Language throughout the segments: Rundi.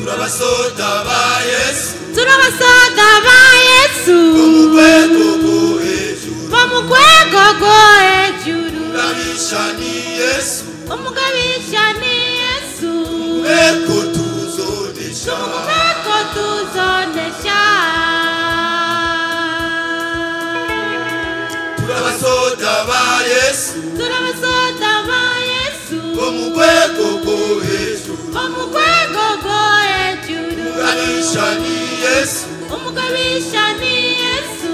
Turabasoda ba Yesu, turabasoda ba Yesu, Omugwego go ejuru, Umugabisha ni Yesu, umugabisha ni Yesu, Eko tuzonesha, eko tuzonesha. Turabasoda ba Yesu, turabasoda ba Yesu, Omugwego go ejuru, Umugabisha ni Yesu, umugabisha ni Yesu,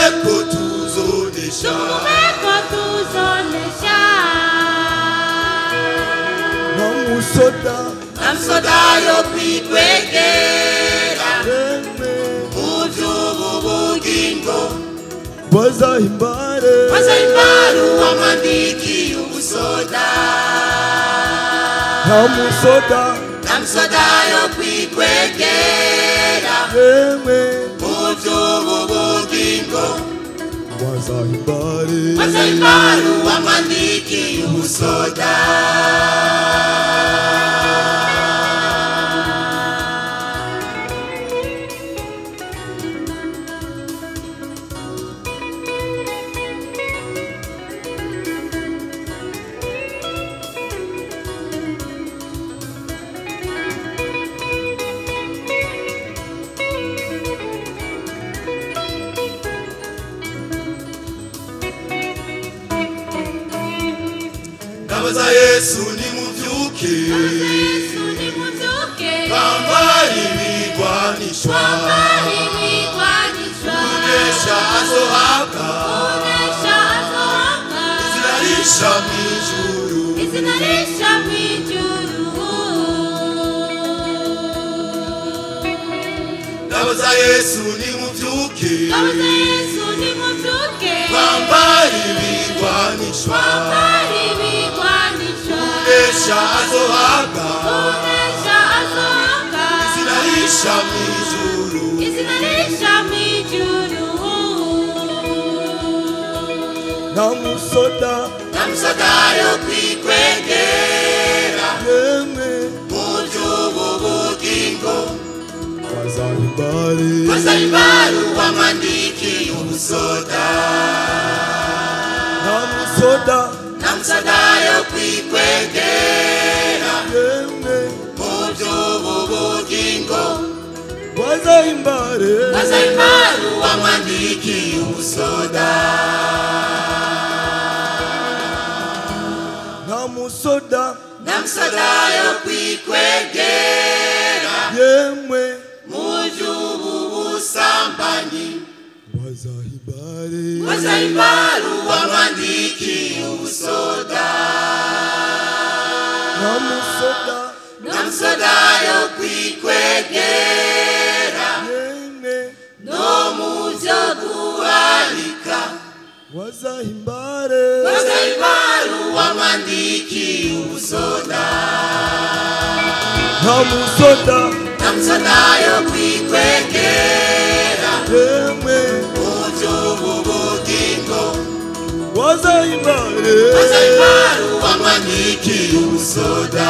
Eko tuzonesha, eko tuzonesha. Namusoda yo kwikwegera, Mujubu bugingo, Wazahimbare wamandiki umusoda. Namusoda yo kwikwegera, Mujubu bugingo, Wazahimbare wamandiki umusoda. Nabaza Yesu ni muvyuke, bambari bigwanishwa, unesha azohabwa, izinarisha mwijuru. Nabaza Yesu ni muvyuke, bambari bigwanishwa, unesha azohabwa, izinarisha mwijuru. Namusoda yo kwikwegera, Mujubu bugingo, Wazahimbare wamandiki umusoda. Namusoda yo kwikwegera, Mujubu bugingo, Wazahimbare wamandiki umusoda. Namusoda yo kwikwegera, Mujubu busambanyi, Wazahimbare wamandiki umusoda. Namusoda yo kwikwegera, no muzo guhalika, Wazahimbare wamandiki umusoda. Namusoda yo kwikwegera, Mujubu bugingo, Wazahimbare wamandiki umusoda.